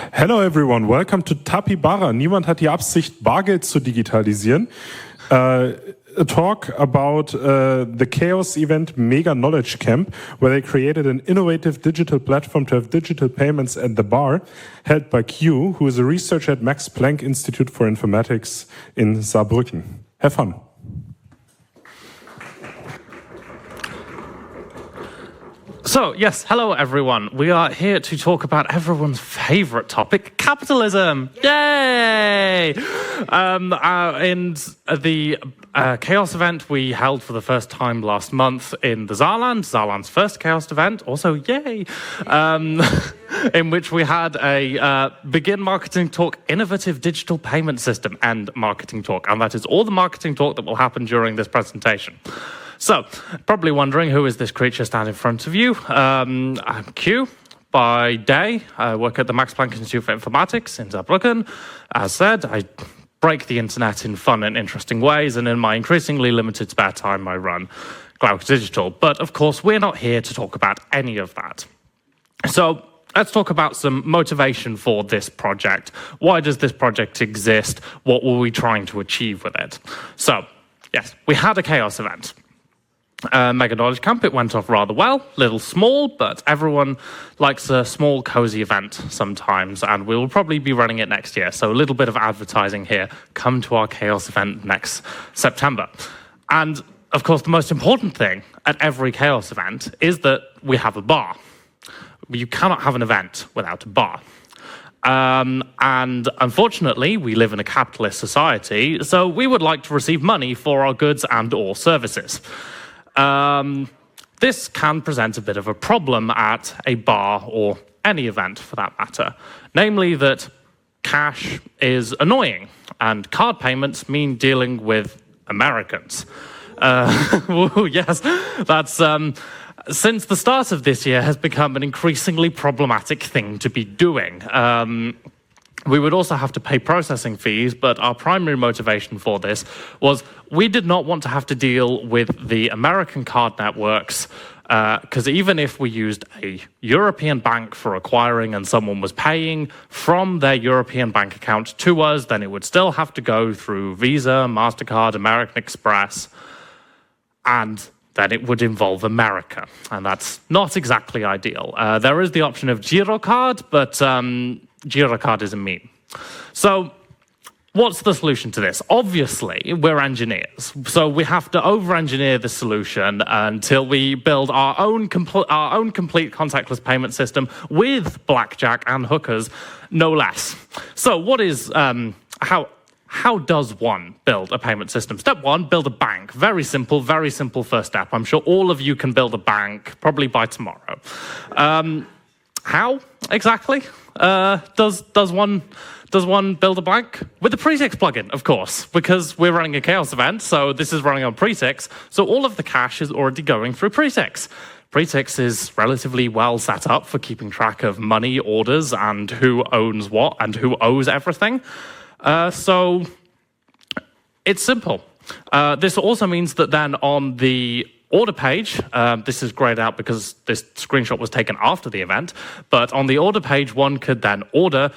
Hello everyone, welcome to Tappybara. Niemand hat die Absicht, Bargeld zu digitalisieren. A talk about the chaos event Mega-Knowledgecamp, where they created an innovative digital platform to have digital payments at the bar, held by Q, who is a researcher at Max Planck Institute for Informatics in Saarbrücken. Have fun. So, yes, hello everyone. We are here to talk about everyone's favorite topic, capitalism. Yay! In the Chaos event we held for the first time last month in the Saarland, Saarland's first Chaos event, also yay! In which we had a Begin Marketing Talk, Innovative Digital Payment System, and Marketing Talk. And that is all the marketing talk that will happen during this presentation. So, probably wondering, who is this creature standing in front of you? I'm Q. By day, I work at the Max Planck Institute for Informatics in Saarbrücken. As said, I break the internet in fun and interesting ways, and in my increasingly limited spare time, I run Glauc Digital. But of course, we're not here to talk about any of that. So, let's talk about some motivation for this project. Why does this project exist? What were we trying to achieve with it? So, yes, we had a Chaos event. Mega-Knowledgecamp, it went off rather well, little small, but everyone likes a small, cozy event sometimes, and we will probably be running it next year. So a little bit of advertising here. Come to our Chaos event next September. And, of course, the most important thing at every Chaos event is that we have a bar. You cannot have an event without a bar. And unfortunately, we live in a capitalist society, so we would like to receive money for our goods and or services. This can present a bit of a problem at a bar or any event for that matter. Namely that cash is annoying and card payments mean dealing with Americans. Yes, that's since the start of this year has become an increasingly problematic thing to be doing. We would also have to pay processing fees, but our primary motivation for this was we did not want to have to deal with the American card networks, because even if we used a European bank for acquiring and someone was paying from their European bank account to us, then it would still have to go through Visa, MasterCard, American Express, and then it would involve America, and that's not exactly ideal. There is the option of GiroCard, but GiroCard is a meme. So, what's the solution to this? Obviously, we're engineers, so we have to over-engineer the solution until we build our own complete contactless payment system with blackjack and hookers, no less. So, what is how does one build a payment system? Step one, build a bank. Very simple first step. I'm sure all of you can build a bank, probably by tomorrow. How exactly does one build a bank? With the Pretix plugin, of course, because we're running a Chaos event, so this is running on Pretix, so all of the cash is already going through Pretix. Pretix is relatively well set up for keeping track of money, orders, and who owns what and who owes everything. So it's simple. This also means that then on the order page, this is grayed out because this screenshot was taken after the event, but on the order page, one could then order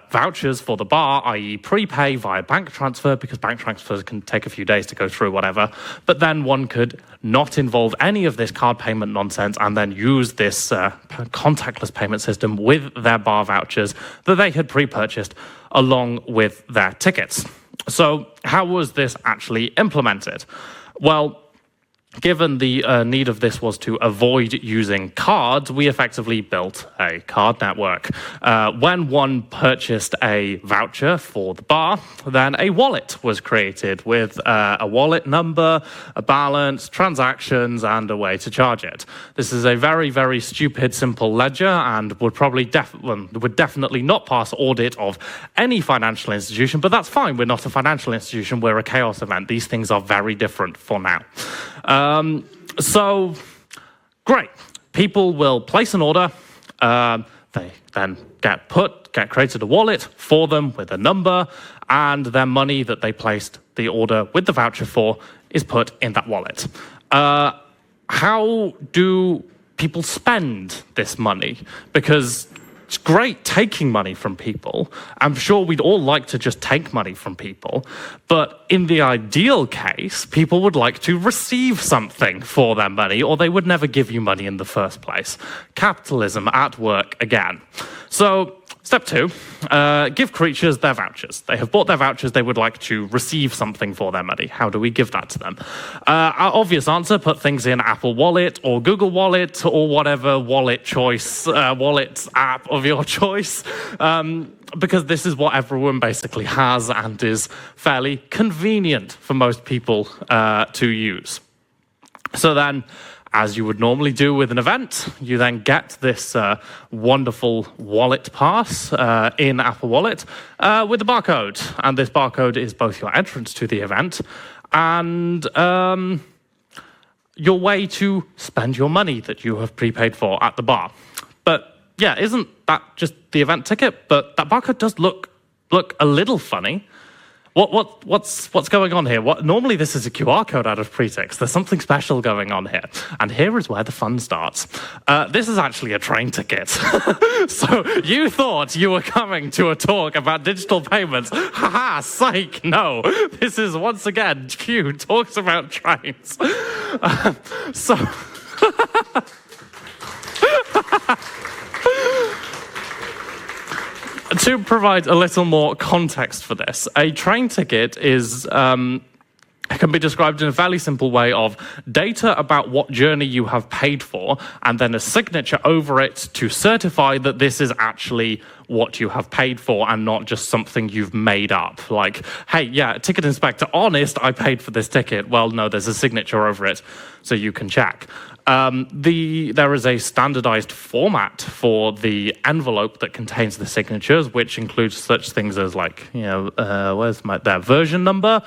vouchers for the bar, i.e. prepay via bank transfer, because bank transfers can take a few days to go through, whatever. But then one could not involve any of this card payment nonsense and then use this contactless payment system with their bar vouchers that they had pre-purchased along with their tickets. So how was this actually implemented? Well, given the need of this was to avoid using cards, we effectively built a card network. When one purchased a voucher for the bar, then a wallet was created with a wallet number, a balance, transactions, and a way to charge it. This is a very, very stupid, simple ledger and would probably would definitely not pass audit of any financial institution, but that's fine. We're not a financial institution. We're a Chaos event. These things are very different for now. So, great. People will place an order. They then get created a wallet for them with a number, and their money that they placed the order with the voucher for is put in that wallet. How do people spend this money? Because it's great taking money from people. I'm sure we'd all like to just take money from people. But in the ideal case, people would like to receive something for their money, or they would never give you money in the first place. Capitalism at work again. So, step 2, give creatures their vouchers. They have bought their vouchers, they would like to receive something for their money. How do we give that to them? Our obvious answer, put things in Apple Wallet or Google Wallet or whatever wallet app of your choice, because this is what everyone basically has and is fairly convenient for most people to use. So then, as you would normally do with an event, you then get this wonderful wallet pass in Apple Wallet with a barcode. And this barcode is both your entrance to the event and your way to spend your money that you have prepaid for at the bar. But yeah, isn't that just the event ticket? But that barcode does look a little funny. What's going on here? Normally this is a QR code out of Pretix. There's something special going on here. And here is where the fun starts. This is actually a train ticket. So you thought you were coming to a talk about digital payments. Haha, psych, no. This is once again Q talks about trains. To provide a little more context for this, a train ticket can be described in a fairly simple way of data about what journey you have paid for, and then a signature over it to certify that this is actually what you have paid for and not just something you've made up. Like, hey, yeah, ticket inspector, honest, I paid for this ticket. Well, no, there's a signature over it, so you can check. There is a standardized format for the envelope that contains the signatures, which includes such things as where's their version number,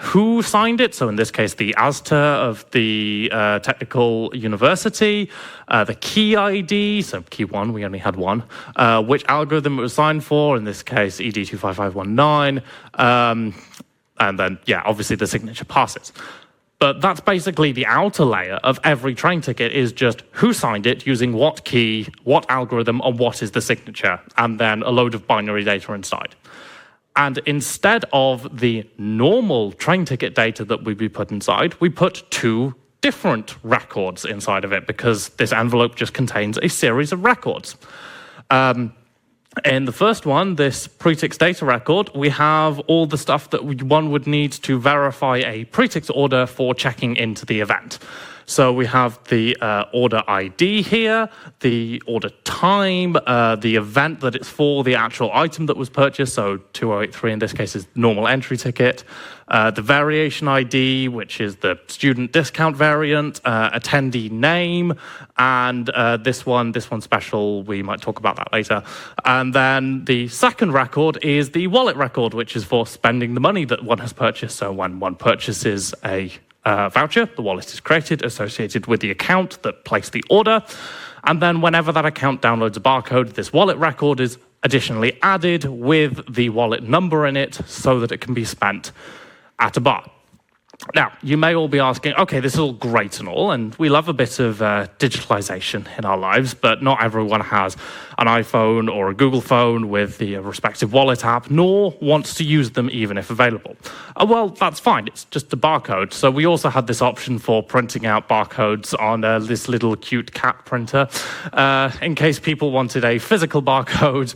who signed it, so in this case the ASTA of the technical university, the key ID, so key 1, we only had 1, which algorithm it was signed for, in this case ED25519, and then, yeah, obviously the signature passes. But that's basically the outer layer of every train ticket, is just who signed it, using what key, what algorithm, and what is the signature, and then a load of binary data inside. And instead of the normal train ticket data that we put inside, we put 2 different records inside of it, because this envelope just contains a series of records. In the first one, this Pretix data record, we have all the stuff that one would need to verify a Pretix order for checking into the event. So we have the order ID here, the order time, the event that it's for, the actual item that was purchased, so 2083 in this case is normal entry ticket, the variation ID, which is the student discount variant, attendee name, and this one special, we might talk about that later. And then the second record is the wallet record, which is for spending the money that one has purchased. So when one purchases a voucher, the wallet is created associated with the account that placed the order. And then whenever that account downloads a barcode, this wallet record is additionally added with the wallet number in it so that it can be spent at a bar. Now, you may all be asking, okay, this is all great and all, and we love a bit of digitalization in our lives, but not everyone has an iPhone or a Google phone with the respective wallet app, nor wants to use them even if available. Well, that's fine. It's just a barcode. So we also had this option for printing out barcodes on this little cute cat printer in case people wanted a physical barcode,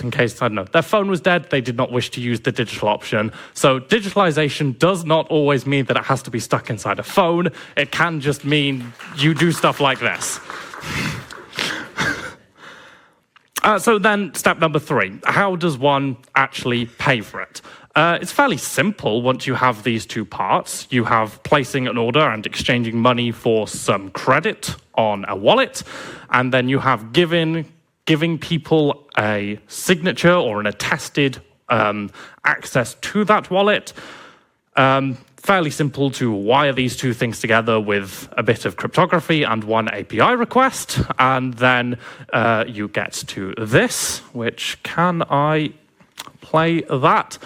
in case, I don't know, their phone was dead, they did not wish to use the digital option. So digitalization does not always mean that it has to be stuck inside a phone. It can just mean you do stuff like this. So then step number 3, how does one actually pay for it? It's fairly simple once you have these 2 parts. You have placing an order and exchanging money for some credit on a wallet, and then you have giving people a signature or an attested access to that wallet. Fairly simple to wire these 2 things together with a bit of cryptography and 1 API request. And then you get to this, which can I play that?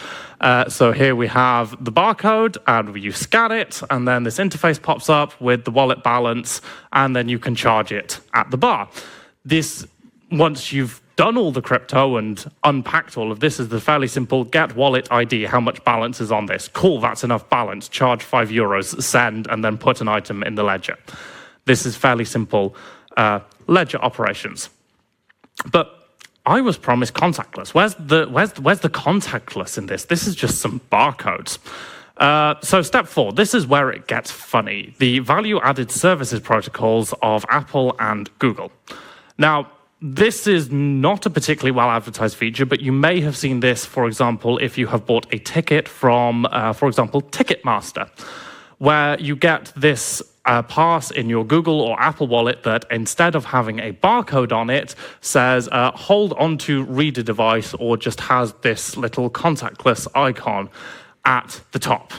So here we have the barcode, and you scan it, and then this interface pops up with the wallet balance, and then you can charge it at the bar. This, once you've done all the crypto and unpacked all of this is the fairly simple get wallet ID, how much balance is on this. Cool, that's enough balance. Charge €5, send, and then put an item in the ledger. This is fairly simple ledger operations. But I was promised contactless. Where's the contactless in this? This is just some barcodes. So step 4, this is where it gets funny. The value-added services protocols of Apple and Google. Now, this is not a particularly well-advertised feature, but you may have seen this, for example, if you have bought a ticket from, for example, Ticketmaster, where you get this pass in your Google or Apple wallet that instead of having a barcode on it says hold onto reader device, or just has this little contactless icon at the top.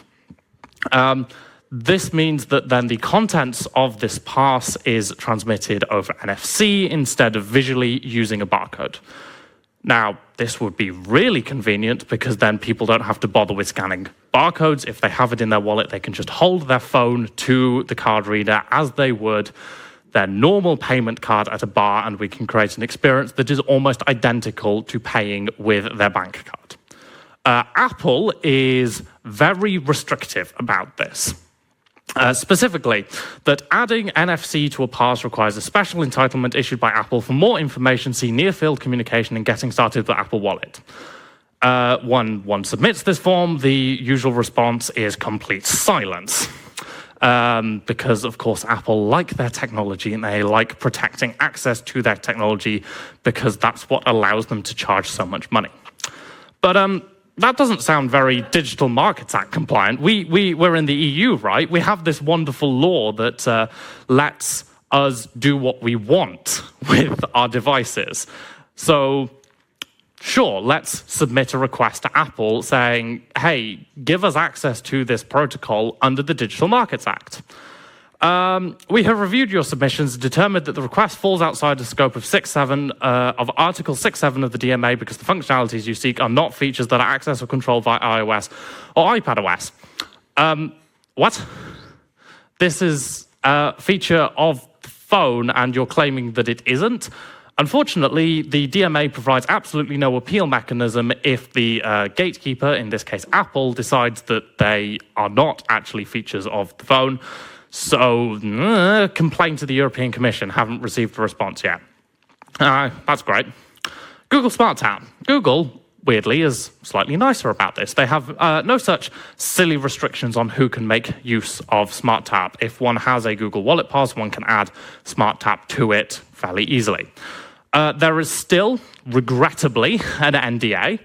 This means that then the contents of this pass is transmitted over NFC instead of visually using a barcode. Now, this would be really convenient because then people don't have to bother with scanning barcodes. If they have it in their wallet, they can just hold their phone to the card reader as they would their normal payment card at a bar, and we can create an experience that is almost identical to paying with their bank card. Apple is very restrictive about this. Specifically, that adding NFC to a pass requires a special entitlement issued by Apple. For more information, see near-field communication and getting started with Apple Wallet. One submits this form, the usual response is complete silence. Because, of course, Apple like their technology and they like protecting access to their technology because that's what allows them to charge so much money. But that doesn't sound very Digital Markets Act compliant. We're in the EU, right? We have this wonderful law that lets us do what we want with our devices. So, sure, let's submit a request to Apple saying, hey, give us access to this protocol under the Digital Markets Act. We have reviewed your submissions and determined that the request falls outside the scope of of Article 6.7 of the DMA because the functionalities you seek are not features that are accessed or controlled via iOS or iPadOS. What? This is a feature of the phone and you're claiming that it isn't? Unfortunately, the DMA provides absolutely no appeal mechanism if the gatekeeper, in this case Apple, decides that they are not actually features of the phone. So, complain to the European Commission. Haven't received a response yet. That's great. Google Smart Tap. Google, weirdly, is slightly nicer about this. They have no such silly restrictions on who can make use of Smart Tap. If one has a Google Wallet Pass, one can add Smart Tap to it fairly easily. There is still, regrettably, an NDA.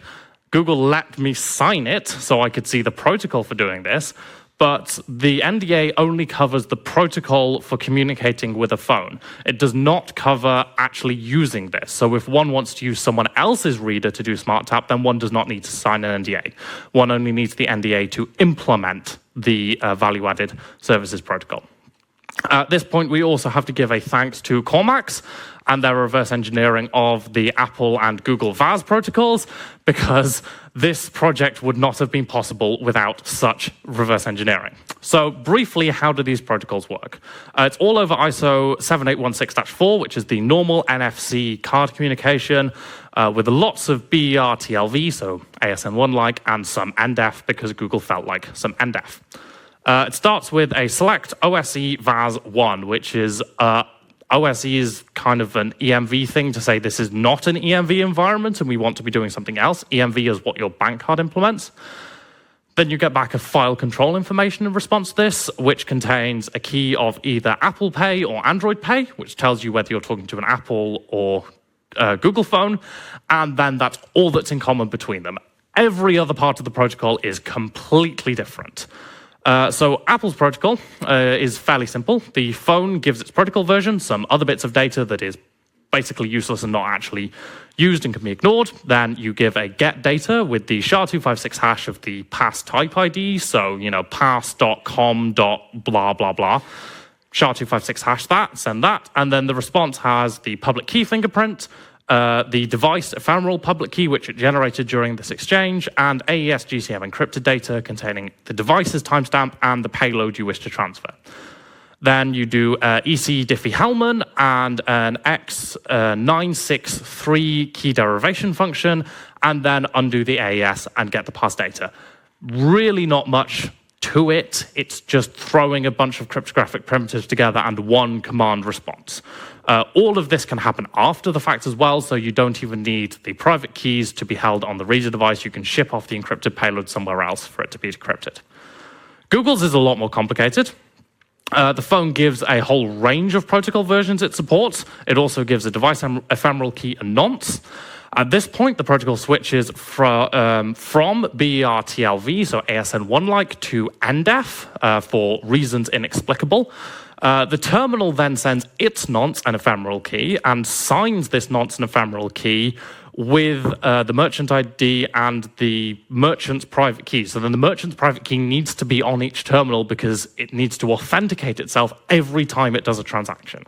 Google let me sign it so I could see the protocol for doing this. But the NDA only covers the protocol for communicating with a phone. It does not cover actually using this. So if one wants to use someone else's reader to do Smart Tap, then one does not need to sign an NDA. One only needs the NDA to implement the value-added services protocol. At this point, we also have to give a thanks to Cormax and their reverse engineering of the Apple and Google VAS protocols, because this project would not have been possible without such reverse engineering. So briefly, how do these protocols work? It's all over ISO 7816-4, which is the normal NFC card communication, with lots of BER TLV, so ASN1-like, and some NDEF, because Google felt like some NDEF. It starts with a select OSE VAS 1, which is OSE is kind of an EMV thing to say this is not an EMV environment and we want to be doing something else. EMV is what your bank card implements. Then you get back a file control information in response to this, which contains a key of either Apple Pay or Android Pay, which tells you whether you're talking to an Apple or Google phone, and then that's all that's in common between them. Every other part of the protocol is completely different. So Apple's protocol is fairly simple. The phone gives its protocol version, some other bits of data that is basically useless and not actually used and can be ignored. Then you give a get data with the SHA-256 hash of the pass type ID. So, pass.com.blah, blah, blah. SHA-256 hash that, send that. And then the response has the public key fingerprint, the device ephemeral public key, which it generated during this exchange, and AES GCM encrypted data containing the device's timestamp and the payload you wish to transfer. Then you do EC Diffie-Hellman and an X963 key derivation function, and then undo the AES and get the pass data. Really not much to it. It's just throwing a bunch of cryptographic primitives together and one command response. All of this can happen after the fact as well, so you don't even need the private keys to be held on the reader device. You can ship off the encrypted payload somewhere else for it to be decrypted. Google's is a lot more complicated. The phone gives a whole range of protocol versions it supports. It also gives a device ephemeral key and nonce. At this point, the protocol switches from BERTLV, so ASN1-like, to NDEF for reasons inexplicable. The terminal then sends its nonce and ephemeral key and signs this nonce and ephemeral key with the merchant ID and the merchant's private key. So then the merchant's private key needs to be on each terminal because it needs to authenticate itself every time it does a transaction.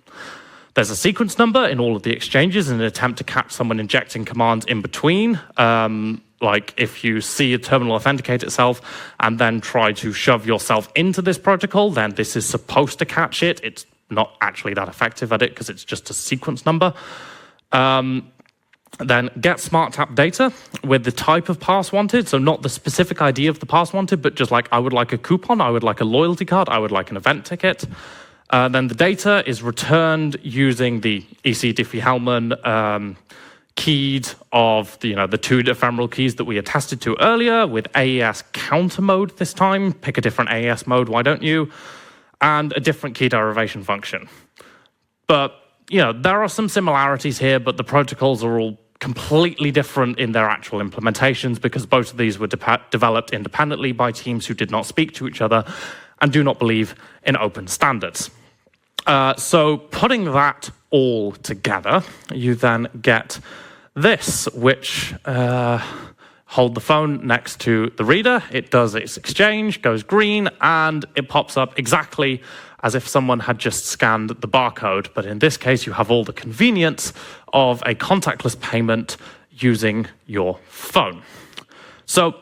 There's a sequence number in all of the exchanges in an attempt to catch someone injecting commands in between. Like if you see a terminal authenticate itself and then try to shove yourself into this protocol, then this is supposed to catch it. It's not actually that effective at it because it's just a sequence number. Then get smart tap data with the type of pass wanted. So not the specific ID of the pass wanted, but just like I would like a coupon, I would like a loyalty card, I would like an event ticket. Then the data is returned using the EC Diffie-Hellman keyed of the two ephemeral keys that we attested to earlier with AES counter mode this time. Pick a different AES mode, why don't you? And a different key derivation function. But there are some similarities here, but the protocols are all completely different in their actual implementations because both of these were developed independently by teams who did not speak to each other and do not believe in open standards. So putting that all together, you then get this, which hold the phone next to the reader. It does its exchange, goes green, and it pops up exactly as if someone had just scanned the barcode. But in this case, you have all the convenience of a contactless payment using your phone. So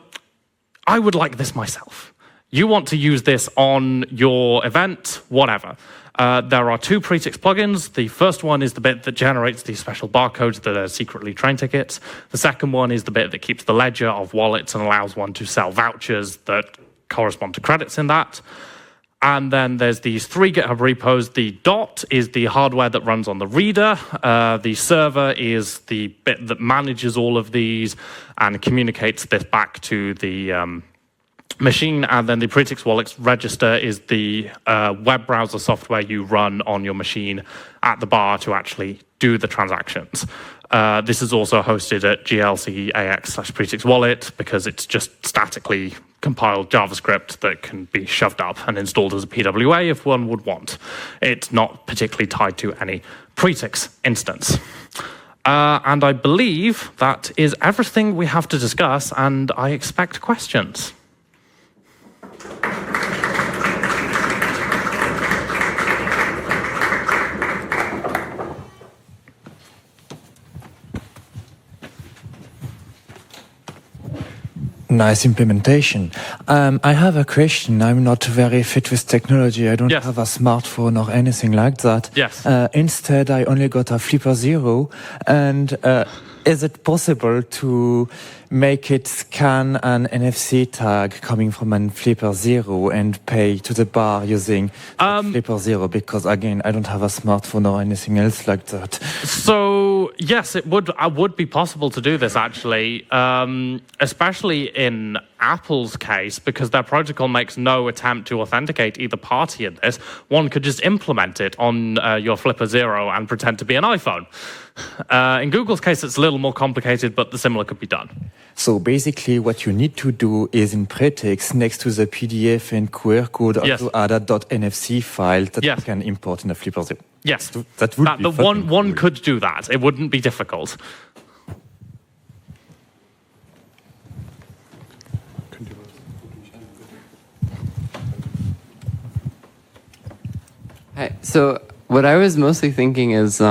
I would like this myself. You want to use this on your event, whatever. There are two Pretix plugins. The first one is the bit that generates these special barcodes that are secretly train tickets. The second one is the bit that keeps the ledger of wallets and allows one to sell vouchers that correspond to credits in that. And then there's these 3 GitHub repos. The dot is the hardware that runs on the reader. The server is the bit that manages all of these and communicates this back to the machine. And then the Pretix Wallets register is the web browser software you run on your machine at the bar to actually do the transactions. This is also hosted at glcax/Pretix Wallet because it's just statically compiled JavaScript that can be shoved up and installed as a PWA if one would want. It's not particularly tied to any Pretix instance. And I believe that is everything we have to discuss, and I expect questions. Nice implementation. I have a question. I'm not very fit with technology. I don't have a smartphone or anything like that. Yes. Instead, I only got a Flipper Zero. And is it possible to make it scan an NFC tag coming from a Flipper Zero and pay to the bar using Flipper Zero? Because again, I don't have a smartphone or anything else like that. So yes, it would be possible to do this actually, especially in Apple's case, because their protocol makes no attempt to authenticate either party in this. One could just implement it on your Flipper Zero and pretend to be an iPhone. In Google's case, it's a little more complicated, but the similar could be done. So basically what you need to do is in Pretix, next to the PDF and QR code, also add a .nfc file that you can import in a Flipper Zero. Yes, that would be one cool. could do that. It wouldn't be difficult. Hi. So what I was mostly thinking is,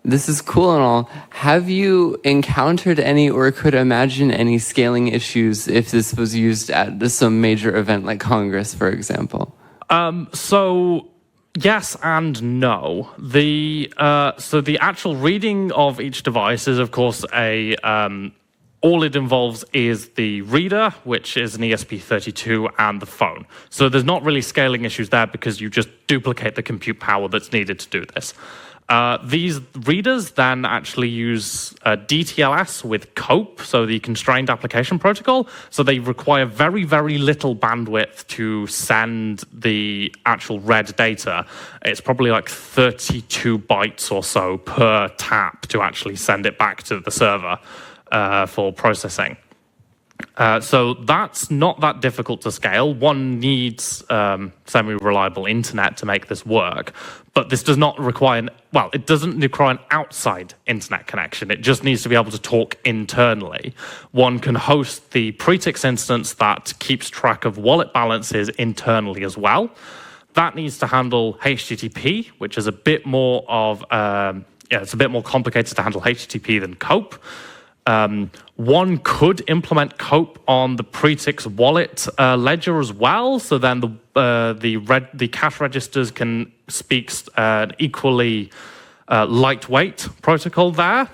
this is cool and all. Have you encountered any or could imagine any scaling issues if this was used at some major event like Congress, for example? So yes and no. So the actual reading of each device is, of course, all it involves is the reader, which is an ESP32, and the phone. So there's not really scaling issues there because you just duplicate the compute power that's needed to do this. These readers then actually use DTLS with COPE, so the Constrained Application Protocol. So they require very, very little bandwidth to send the actual read data. It's probably like 32 bytes or so per tap to actually send it back to the server for processing. So that's not that difficult to scale. One needs semi-reliable internet to make this work, but this does not require, it doesn't require an outside internet connection. It just needs to be able to talk internally. One can host the Pretix instance that keeps track of wallet balances internally as well. That needs to handle HTTP, which is a bit more it's a bit more complicated to handle HTTP than COPE. One could implement COPE on the Pretix wallet ledger as well, so then the cash registers can speak an equally lightweight protocol there.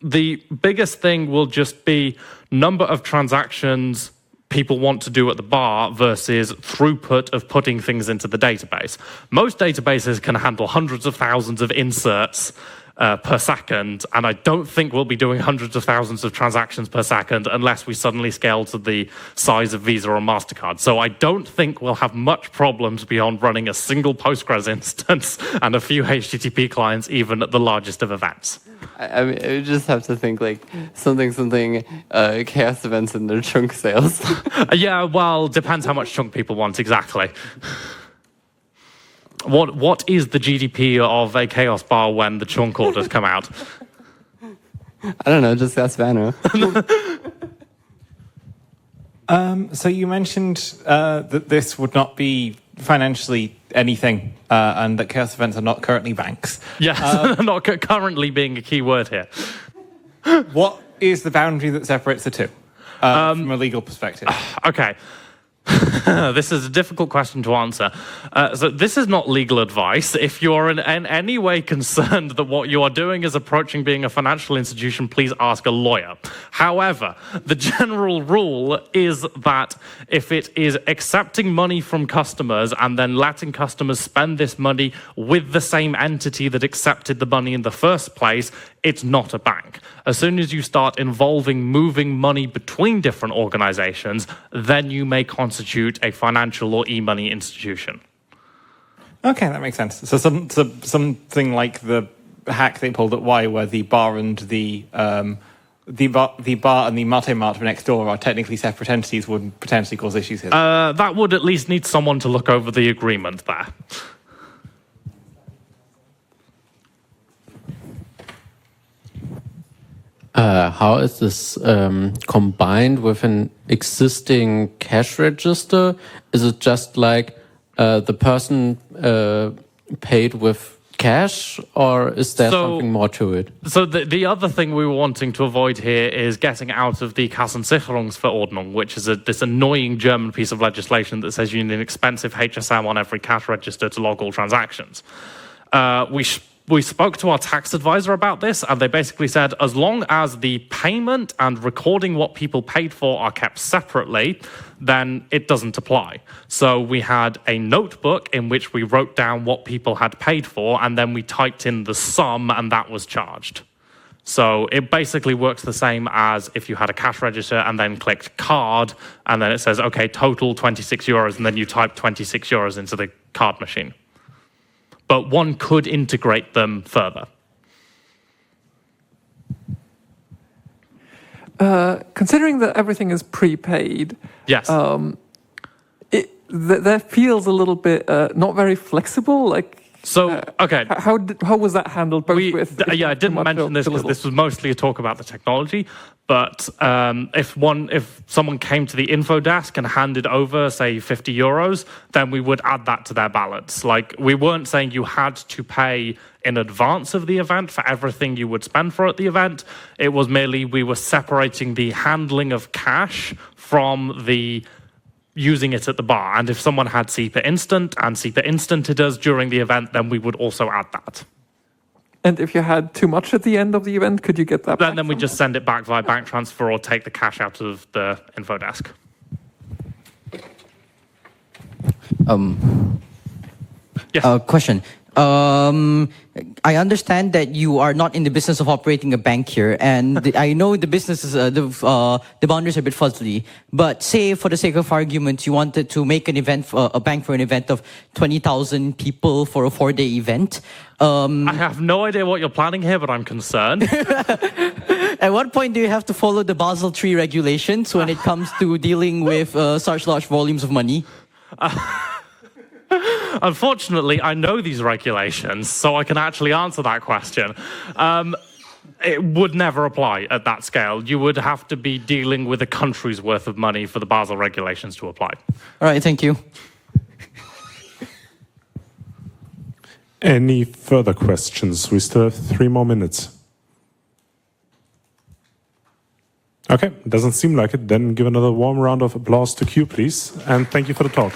The biggest thing will just be number of transactions people want to do at the bar versus throughput of putting things into the database. Most databases can handle hundreds of thousands of inserts per second, and I don't think we'll be doing hundreds of thousands of transactions per second unless we suddenly scale to the size of Visa or MasterCard. So I don't think we'll have much problems beyond running a single Postgres instance and a few HTTP clients, even at the largest of events. I mean, you just have to think like something chaos events in their chunk sales. Yeah, well, depends how much chunk people want, exactly. What is the GDP of a chaos bar when the chunk orders come out? I don't know, just ask Vano. So you mentioned that this would not be financially anything, and that chaos events are not currently banks. Yes, not currently being a key word here. What is the boundary that separates the two from a legal perspective? Okay. This is a difficult question to answer. So this is not legal advice. If you're in any way concerned that what you are doing is approaching being a financial institution, please ask a lawyer. However, the general rule is that if it is accepting money from customers and then letting customers spend this money with the same entity that accepted the money in the first place, it's not a bank. As soon as you start involving moving money between different organizations, then you may constitute a financial or e-money institution. Okay, that makes sense. So something like the hack they pulled at Y, where the bar and the bar and the Mate Mart next door are technically separate entities, would potentially cause issues here. That would at least need someone to look over the agreement there. How is this combined with an existing cash register? Is it just like the person paid with cash, or is there something more to it? So the other thing we were wanting to avoid here is getting out of the Kassensicherungsverordnung, which is this annoying German piece of legislation that says you need an expensive HSM on every cash register to log all transactions. We spoke to our tax advisor about this, and they basically said as long as the payment and recording what people paid for are kept separately, then it doesn't apply. So we had a notebook in which we wrote down what people had paid for, and then we typed in the sum, and that was charged. So it basically works the same as if you had a cash register and then clicked card, and then it says, okay, total 26 euros, and then you type 26 euros into the card machine. But one could integrate them further. Considering that everything is prepaid, yes, that feels a little bit not very flexible. Okay, how was that handled? I didn't mention this because this was mostly a talk about the technology. But if someone came to the info desk and handed over, say, 50 euros, then we would add that to their balance. Like, we weren't saying you had to pay in advance of the event for everything you would spend for at the event. It was merely we were separating the handling of cash from the using it at the bar. And if someone had SEPA Instant and SEPA Instanted us during the event, then we would also add that. And if you had too much at the end of the event, could you get that back? Then we just send it back via bank transfer or take the cash out of the info desk. Yes. Question. I understand that you are not in the business of operating a bank here, and I know the business is the boundaries are a bit fuzzy. But say, for the sake of argument, you wanted to make an event, a bank for an event of 20,000 people for a 4-day event. I have no idea what you're planning here, but I'm concerned. At what point do you have to follow the Basel III regulations when it comes to dealing with such large volumes of money? Unfortunately, I know these regulations, so I can actually answer that question. It would never apply at that scale. You would have to be dealing with a country's worth of money for the Basel regulations to apply. All right, thank you. Any further questions? We still have 3 more minutes. Okay, doesn't seem like it. Then give another warm round of applause to Q, please. And thank you for the talk.